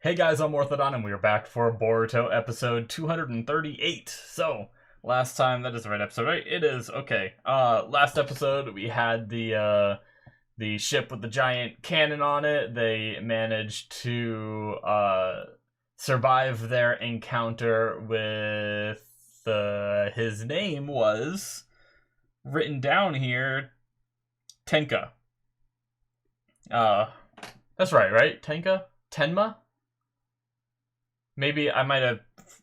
Hey guys, I'm Morthadon, and we are back for Boruto episode 238. So, last time, that is the right episode, right? It is, okay. Last episode, we had the ship with the giant cannon on it. They managed to, survive their encounter with, his name was, written down here, Tenka. Uh, that's right? Tenka? Tenma? Maybe I might have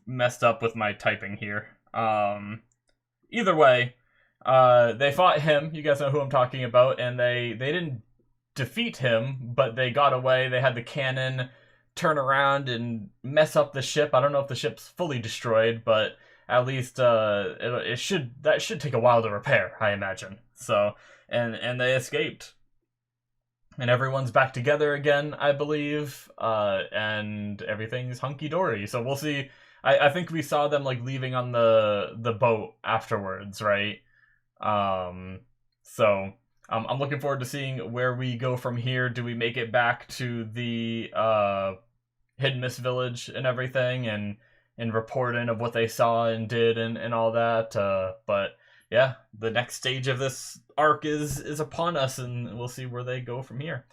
messed up with my typing here. Either way, they fought him. You guys know who I'm talking about, and they didn't defeat him, but they got away. They had the cannon turn around and mess up the ship. I don't know if the ship's fully destroyed, but at least it should take a while to repair, I imagine. So and they escaped and everyone's back together again, I believe, and everything's hunky dory. So we'll see. I think we saw them like leaving on the boat afterwards, right? So I'm looking forward to seeing where we go from here. Do we make it back to the Hidden Mist Village and everything, and report in of what they saw and did and all that? But yeah, the next stage of this arc is upon us, and we'll see where they go from here.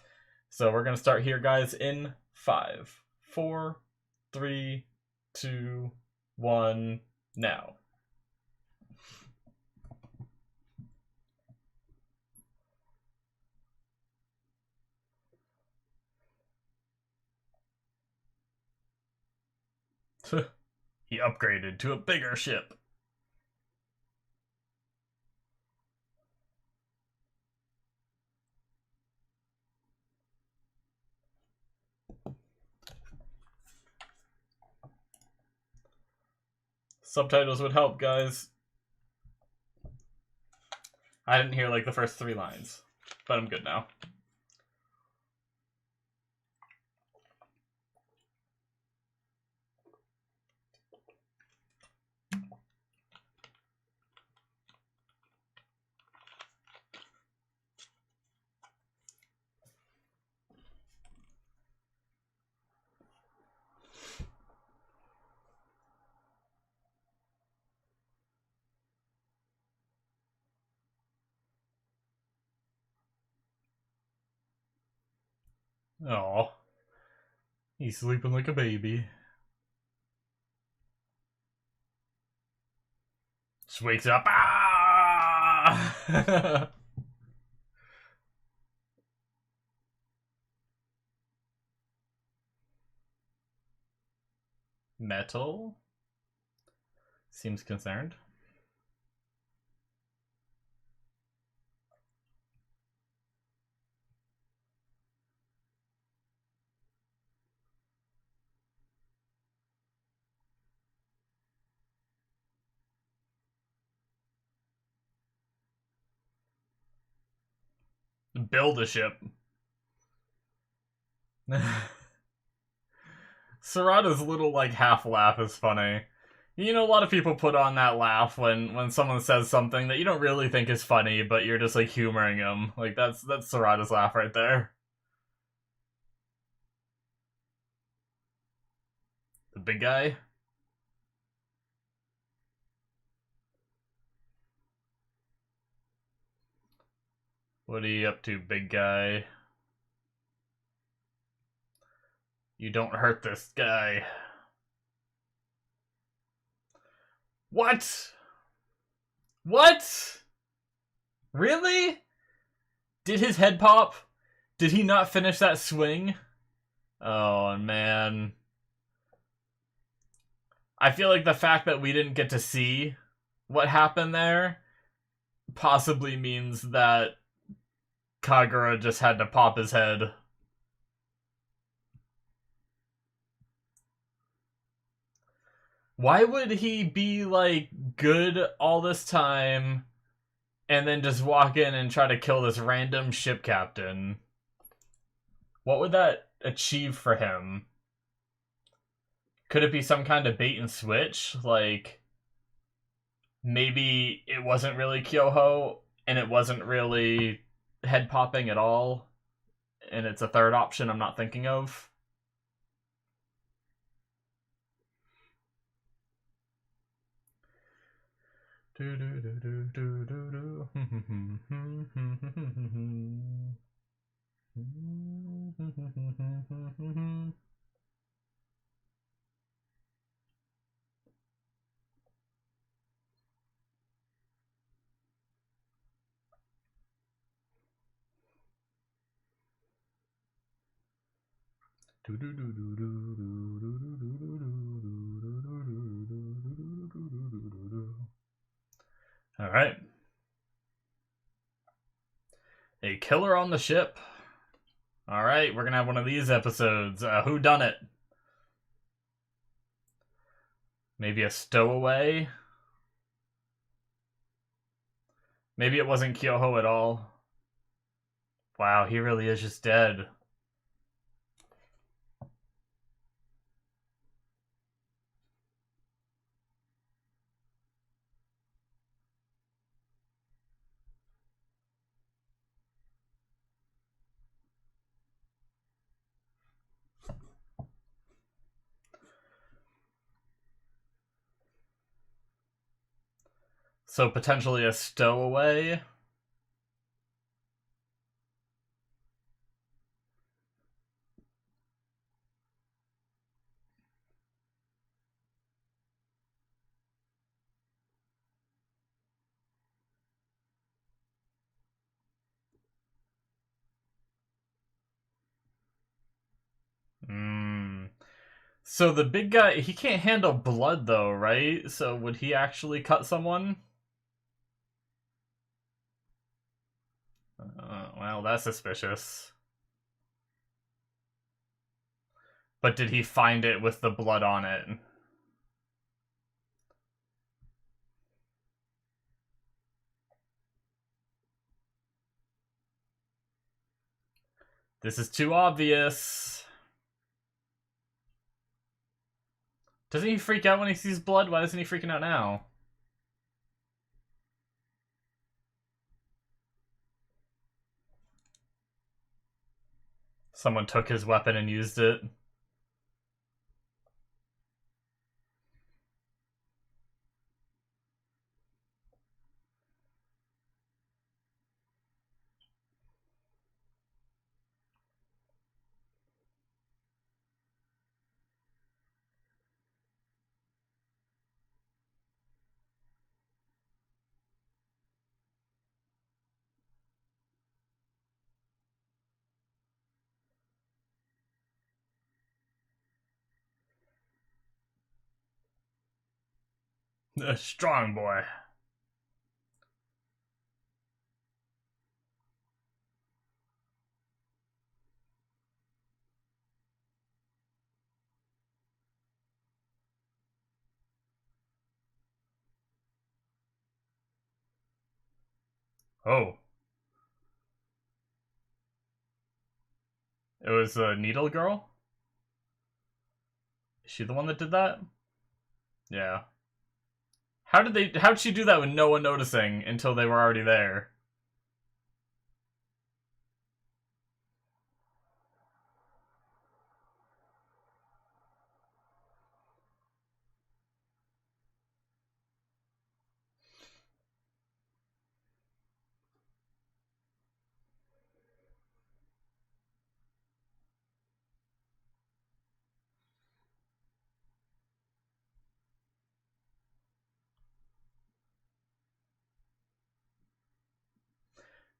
So we're gonna start here, guys, in 5, 4, 3, 2, 1, now. He upgraded to a bigger ship. Subtitles would help, guys. I didn't hear like the first 3 lines, but I'm good now. Oh, he's sleeping like a baby. Just wakes up. Ah! Metal? Seems concerned. Build a ship. Sarada's little like half laugh is funny. You know, a lot of people put on that laugh when someone says something that you don't really think is funny, but you're just like humoring them. Like that's Sarada's laugh right there. The big guy. What are you up to, big guy? You don't hurt this guy. What? What? Really? Did his head pop? Did he not finish that swing? Oh, man. I feel like the fact that we didn't get to see what happened there possibly means that Kagura just had to pop his head. Why would he be, like, good all this time and then just walk in and try to kill this random ship captain? What would that achieve for him? Could it be some kind of bait and switch? Like, maybe it wasn't really Kyoho and it wasn't really head popping at all, and it's a third option I'm not thinking of. All right. A killer on the ship. All right, we're gonna have one of these episodes. Who done it? Maybe a stowaway. Maybe it wasn't Kyoho at all. Wow, he really is just dead. So potentially a stowaway. Hmm. So the big guy, he can't handle blood though, right? So would he actually cut someone? Well, that's suspicious. But did he find it with the blood on it? This is too obvious. Doesn't he freak out when he sees blood? Why isn't he freaking out now? Someone took his weapon and used it. A strong boy. Oh. It was a needle girl? Is she the one that did that? Yeah. How'd she do that with no one noticing until they were already there?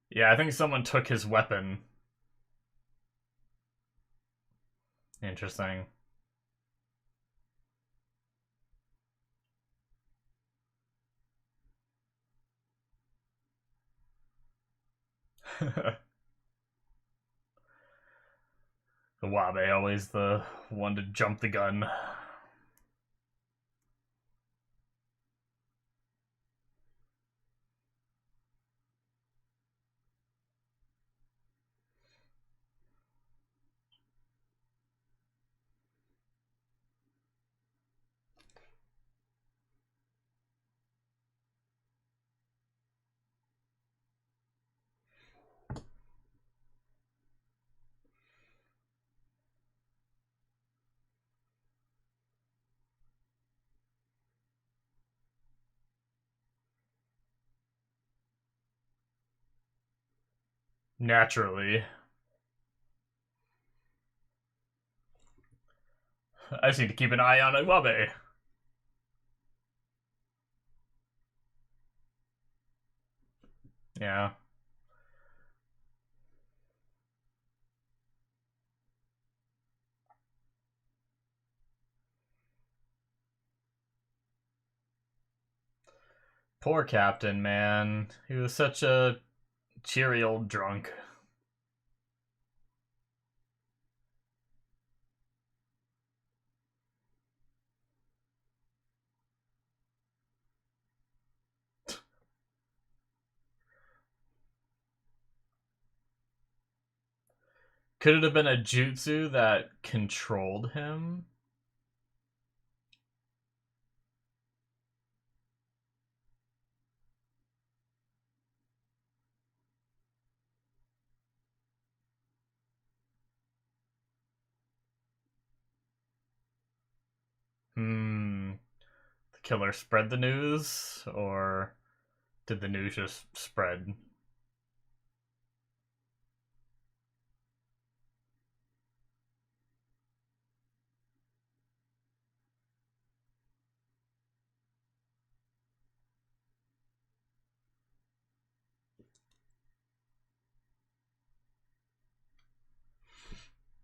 Yeah, I think someone took his weapon. Interesting. The Wabe, always the one to jump the gun. Naturally. I just need to keep an eye on Iwabe. Yeah. Poor Captain, man. He was such a cheery old drunk. Could it have been a jutsu that controlled him? Hmm. The killer spread the news, or did the news just spread?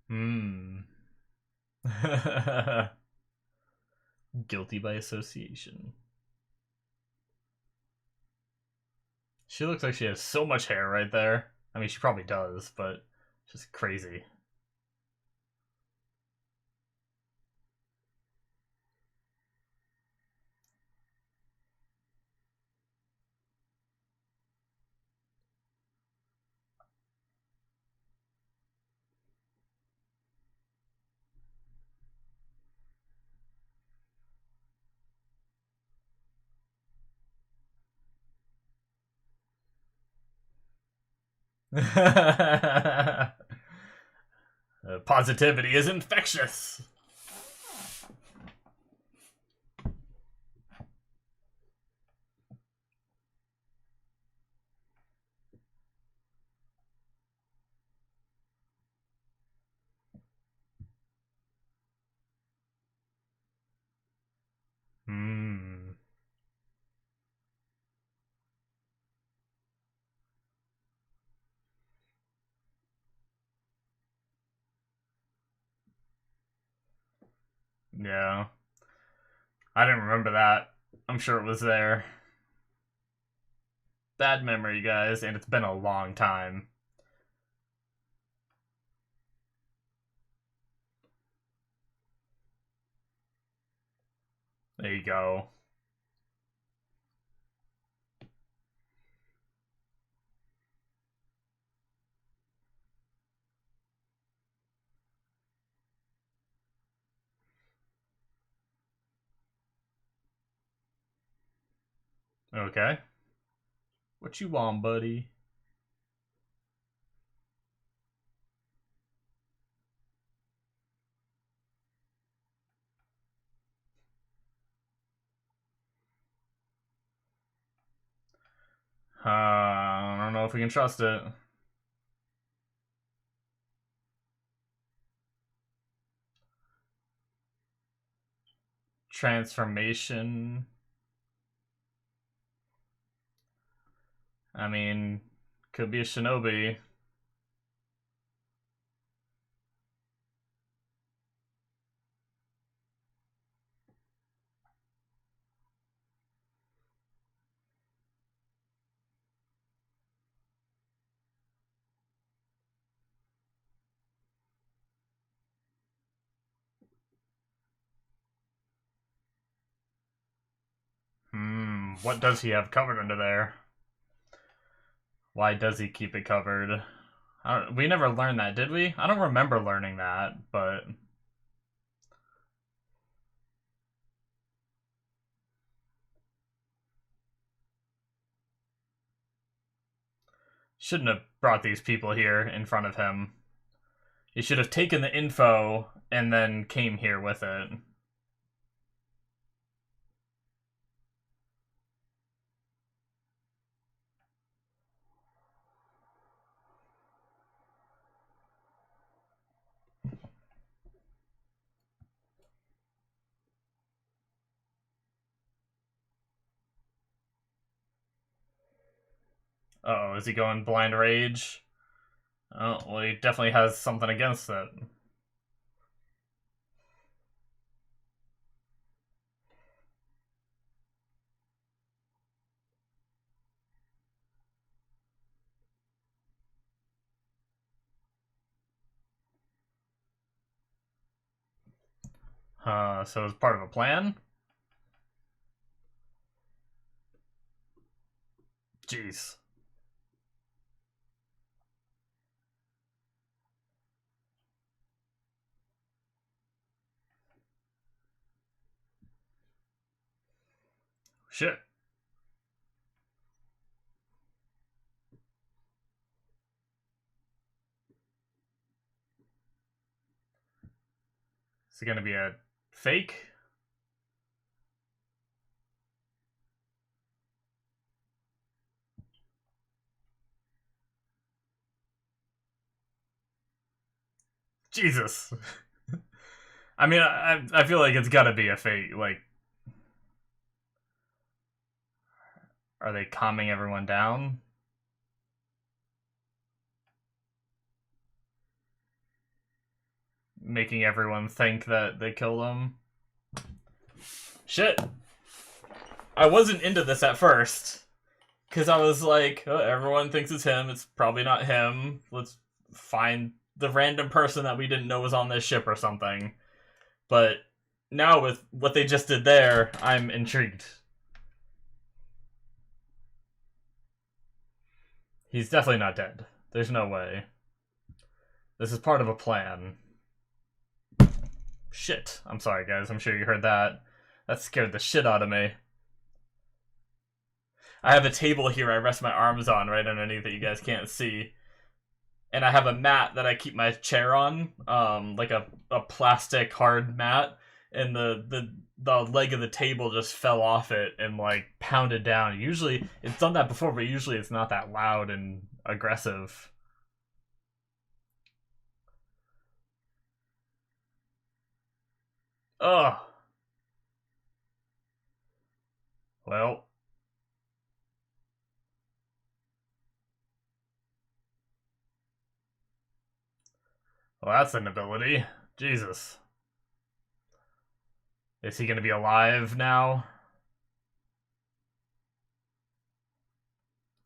Hmm. Guilty by association. She looks like she has so much hair right there. I mean, she probably does, but just crazy. Positivity is infectious. Hmm. Yeah. I didn't remember that. I'm sure it was there. Bad memory, guys, and it's been a long time. There you go. Okay. What you want, buddy? I don't know if we can trust it. Transformation. I mean, could be a shinobi. What does he have covered under there? Why does he keep it covered? We never learned that, did we? I don't remember learning that, but shouldn't have brought these people here in front of him. He should have taken the info and then came here with it. Uh oh, is he going blind rage? Oh, well, he definitely has something against it. So it's part of a plan? Jeez. Shit. Is it gonna be a fake? Jesus. I mean, I feel like it's gotta be a fake. Like, are they calming everyone down? Making everyone think that they killed him? Shit. I wasn't into this at first. Because I was like, oh, everyone thinks it's him. It's probably not him. Let's find the random person that we didn't know was on this ship or something. But now with what they just did there, I'm intrigued. He's definitely not dead. There's no way. This is part of a plan. Shit. I'm sorry, guys. I'm sure you heard that. That scared the shit out of me. I have a table here I rest my arms on right underneath that you guys can't see. And I have a mat that I keep my chair on, like a plastic hard mat. And the leg of the table just fell off it and like pounded down. Usually, it's done that before, but usually it's not that loud and aggressive. Ugh. Well. Well, that's an ability. Jesus. Is he gonna be alive now?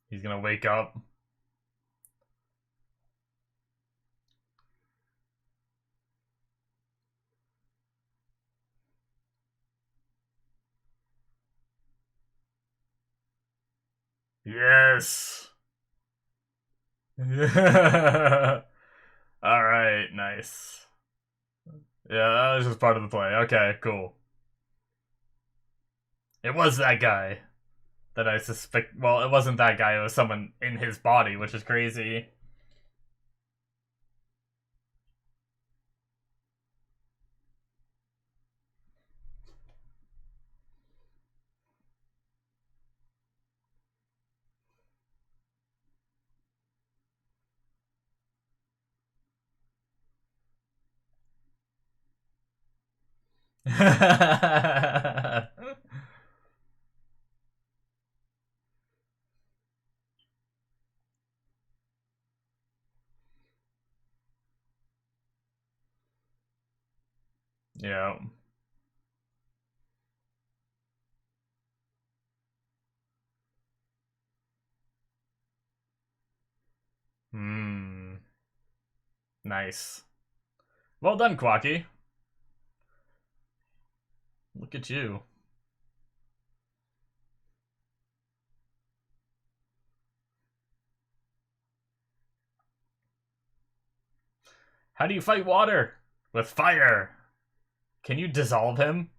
He's gonna wake up. Yes. Alright, nice. Yeah, that was just part of the play. Okay, cool. It was that guy that I suspect. Well, it wasn't that guy, it was someone in his body, which is crazy. Yeah. Hmm. Nice. Well done, Quacky. Look at you. How do you fight water? With fire. Can you dissolve him?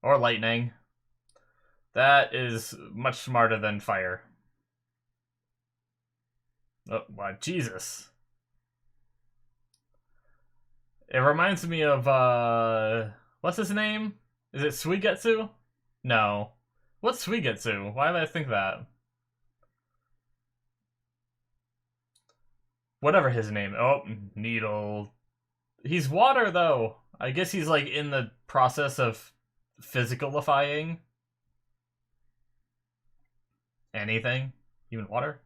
Or lightning? That is much smarter than fire. Oh, what? Jesus. It reminds me of, what's his name? Is it Suigetsu? No. What's Suigetsu? Why did I think that? Whatever his name. Oh, Needle. He's water, though. I guess he's, like, in the process of physicalifying anything. Even water?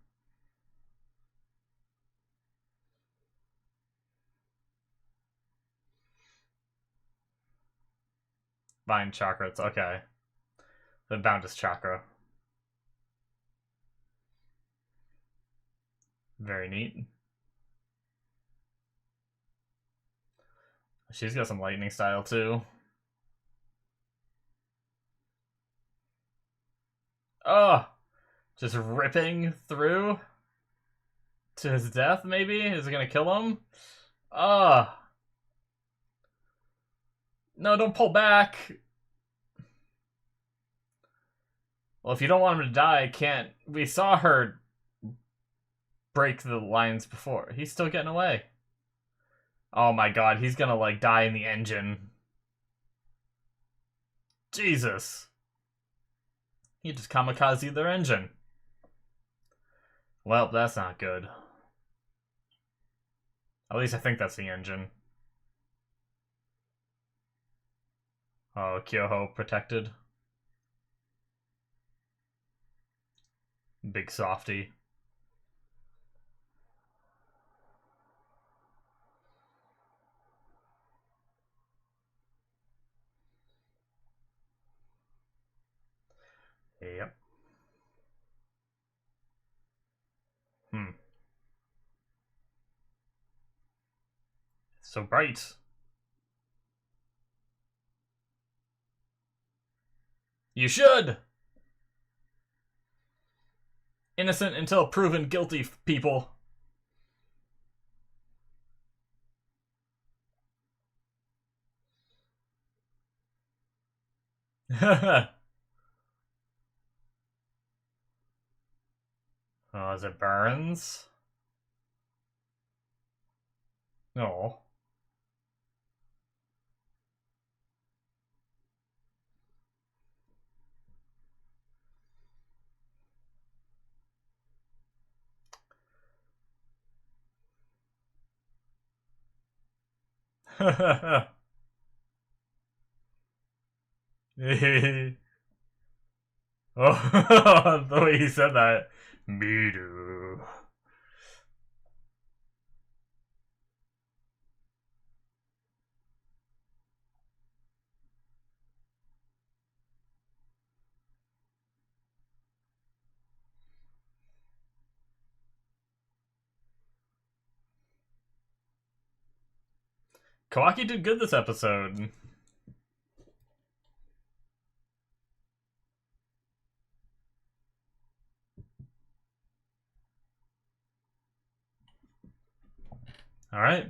Vine chakras, okay. The Boundless chakra. Very neat. She's got some lightning style too. Oh! Just ripping through to his death, maybe? Is it gonna kill him? Ah! No, don't pull back! Well, if you don't want him to die, can't... We saw her break the lines before. He's still getting away. Oh my god, he's gonna, like, die in the engine. Jesus. He just kamikaze their engine. Well, that's not good. At least I think that's the engine. Oh, Kyoho protected. Big softy. Yep. So bright. You should! Innocent until proven guilty, people. Oh, as it burns? No. Oh, the way he said that. Me too. Kawaki did good this episode. Alright.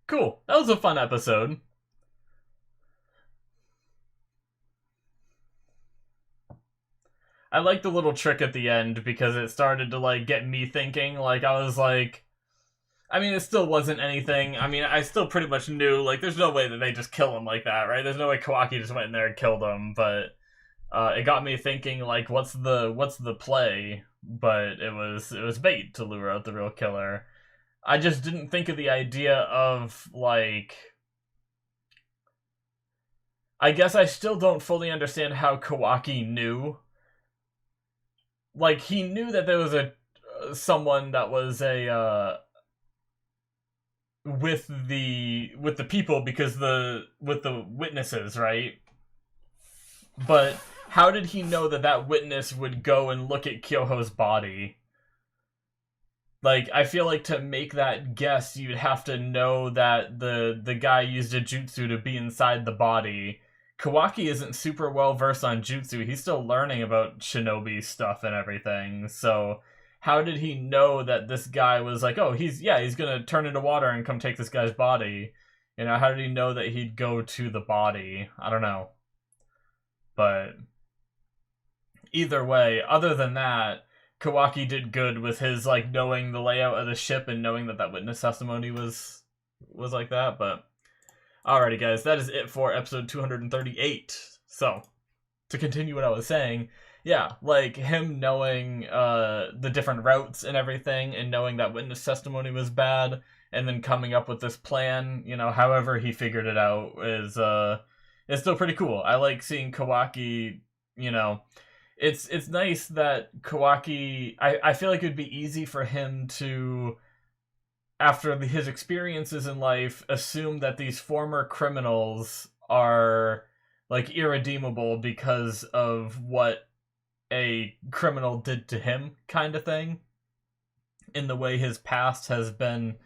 Cool. That was a fun episode. I like the little trick at the end because it started to, like, get me thinking. Like, I was like... I mean, it still wasn't anything. I mean, I still pretty much knew, like, there's no way that they just kill him like that, right? There's no way Kawaki just went in there and killed him, but... it got me thinking, like, what's the play? But it was bait to lure out the real killer. I just didn't think of the idea of, like... I guess I still don't fully understand how Kawaki knew. Like, he knew that there was a someone that was a with the people because with the witnesses, right? But how did he know that that witness would go and look at Kyoho's body? Like, I feel like to make that guess, you'd have to know that the guy used a jutsu to be inside the body. Kawaki isn't super well versed on jutsu. He's still learning about shinobi stuff and everything. So how did he know that this guy was like, oh, he's gonna turn into water and come take this guy's body? You know, how did he know that he'd go to the body? I don't know. But either way, other than that, Kawaki did good with his, like, knowing the layout of the ship and knowing that that witness testimony was like that, but... Alrighty, guys, that is it for episode 238. So, to continue what I was saying, yeah, like, him knowing the different routes and everything, and knowing that witness testimony was bad, and then coming up with this plan, you know, however he figured it out, is still pretty cool. I like seeing Kawaki, you know... It's nice that Kawaki... I feel like it would be easy for him to after his experiences in life, assume that these former criminals are like irredeemable because of what a criminal did to him, kind of thing. In the way his past has been,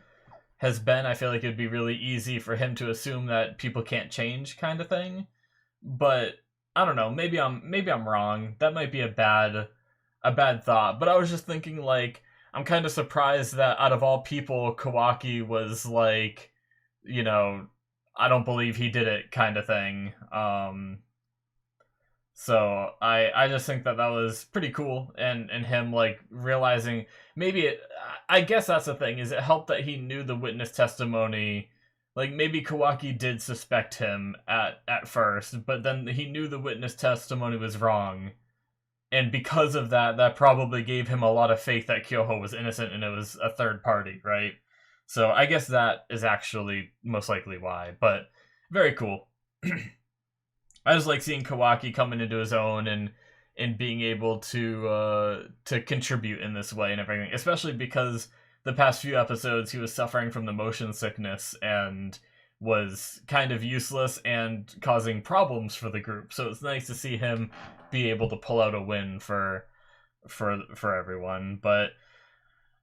I feel like it'd be really easy for him to assume that people can't change, kind of thing. But I don't know, maybe I'm wrong. That might be a bad thought. But I was just thinking, like, I'm kind of surprised that out of all people, Kawaki was like, I don't believe he did it, kind of thing. So I just think that was pretty cool, and him like realizing I guess that's the thing, is it helped that he knew the witness testimony. Like, maybe Kawaki did suspect him at first, but then he knew the witness testimony was wrong, and because of that, that probably gave him a lot of faith that Kyoho was innocent and it was a third party, right? So I guess that is actually most likely why, but very cool. I just like seeing Kawaki coming into his own and being able to contribute in this way and everything, especially because the past few episodes he was suffering from the motion sickness and was kind of useless and causing problems for the group. So it's nice to see him be able to pull out a win for everyone. But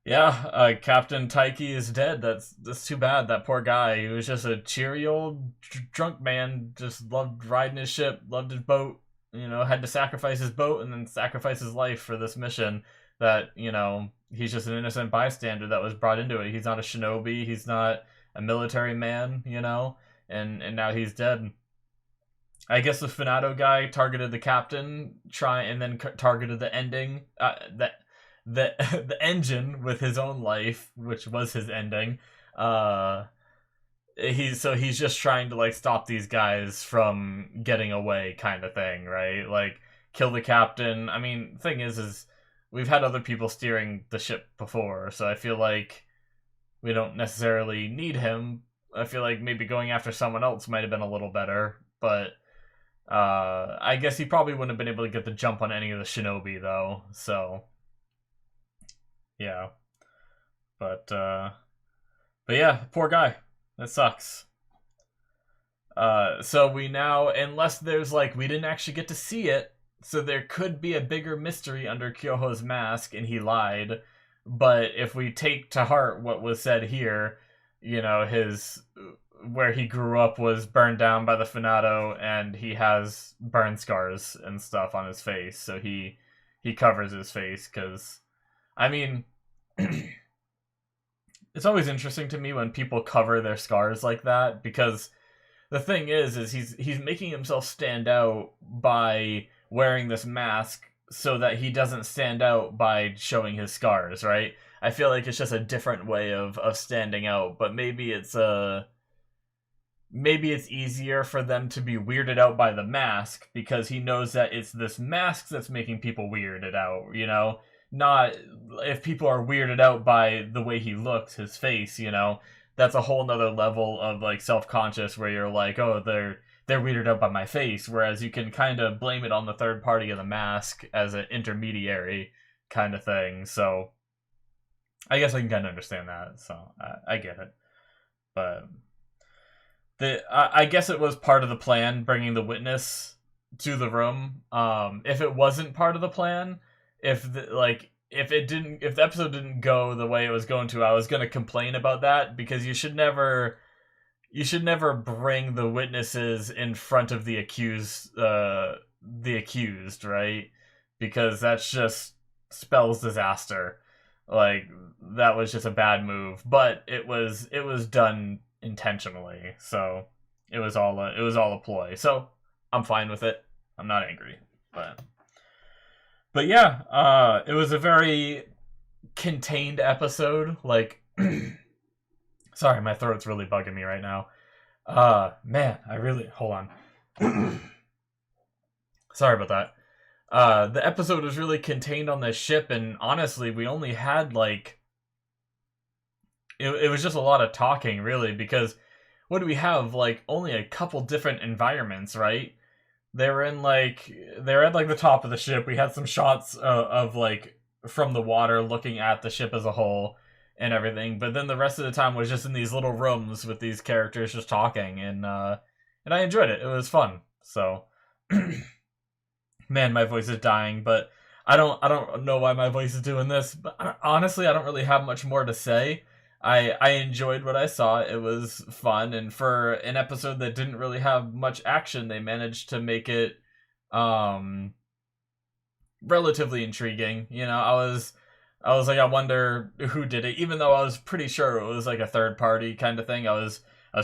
yeah, Captain Taiki is dead. That's too bad. That poor guy. He was just a cheery old drunk man. Just loved riding his ship, loved his boat. Had to sacrifice his boat and then sacrifice his life for this mission. That he's just an innocent bystander that was brought into it. He's not a shinobi. He's not a military man. And now he's dead. I guess the Finado guy targeted the captain, and then targeted the ending. The engine with his own life, which was his ending. He's just trying to like stop these guys from getting away, kind of thing, right? Like, kill the captain. I mean, thing is we've had other people steering the ship before, so I feel like we don't necessarily need him. I feel like maybe going after someone else might have been a little better, but I guess he probably wouldn't have been able to get the jump on any of the shinobi though, so yeah. But yeah, poor guy. That sucks. So we now, unless there's like, we didn't actually get to see it, so there could be a bigger mystery under Kyoho's mask and he lied. But if we take to heart what was said here, his where he grew up was burned down by the Finado, and he has burn scars and stuff on his face, so he covers his face because, I mean, it's always interesting to me when people cover their scars like that, because the thing is he's making himself stand out by wearing this mask so that he doesn't stand out by showing his scars, right? I feel like it's just a different way of standing out, but maybe it's easier for them to be weirded out by the mask because he knows that it's this mask that's making people weirded out, Not if people are weirded out by the way he looks, his face, that's a whole nother level of like self-conscious where you're like, oh, they're weirded out by my face, whereas you can kind of blame it on the third party of the mask as an intermediary kind of thing. So I guess I can kind of understand that, so I get it. But I guess it was part of the plan, bringing the witness to the room. If it wasn't part of the plan, if the episode didn't go the way it was going to, I was going to complain about that, because you should never bring the witnesses in front of the accused, right? Because that's just spells disaster. Like, that was just a bad move, but it was done intentionally, so it was all a ploy. So I'm fine with it. I'm not angry, but yeah, it was a very contained episode. Like, sorry, my throat's really bugging me right now. Man, hold on. Sorry about that. The episode was really contained on this ship, and honestly, we only had like, it was just a lot of talking, really, because what do we have? Like, only a couple different environments, right? They're at like the top of the ship. We had some shots of like from the water looking at the ship as a whole, and everything, but then the rest of the time was just in these little rooms with these characters just talking, and I enjoyed it. It was fun. So, man, my voice is dying, but I don't know why my voice is doing this. But honestly, I don't really have much more to say. I enjoyed what I saw. It was fun, and for an episode that didn't really have much action, they managed to make it um relatively intriguing. You know, I was like, I wonder who did it, even though I was pretty sure it was like a third party kind of thing. I was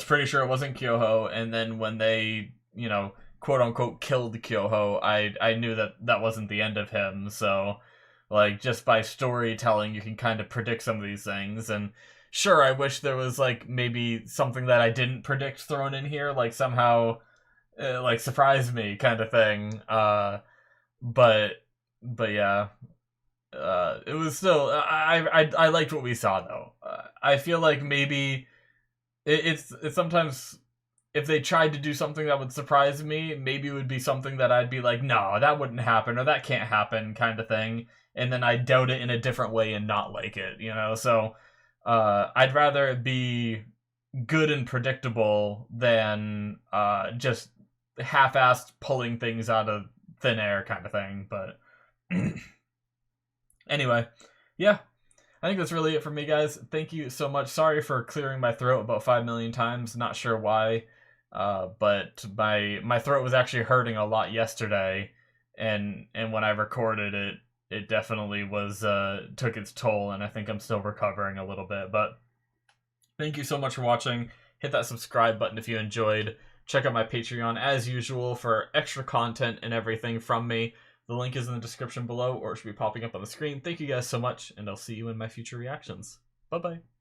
pretty sure it wasn't Kyoho, and then when they, quote unquote killed Kyoho, I knew that that wasn't the end of him. So, like, just by storytelling, you can kind of predict some of these things. And sure, I wish there was like maybe something that I didn't predict thrown in here, like somehow, like surprise me kind of thing. But yeah, it was still I liked what we saw though. I feel like maybe it's sometimes if they tried to do something that would surprise me, maybe it would be something that I'd be like, no, that wouldn't happen or that can't happen kind of thing, and then I doubt it in a different way and not like it, So I'd rather it be good and predictable than just half-assed pulling things out of thin air kind of thing. But anyway, yeah, I think that's really it for me, guys. Thank you so much. Sorry for clearing my throat about 5 million times. Not sure why, but my throat was actually hurting a lot yesterday, and when I recorded it, it definitely was took its toll, and I think I'm still recovering a little bit. But thank you so much for watching. Hit that subscribe button if you enjoyed. Check out my Patreon as usual for extra content and everything from me. The link is in the description below, or it should be popping up on the screen. Thank you guys so much, and I'll see you in my future reactions. Bye-bye.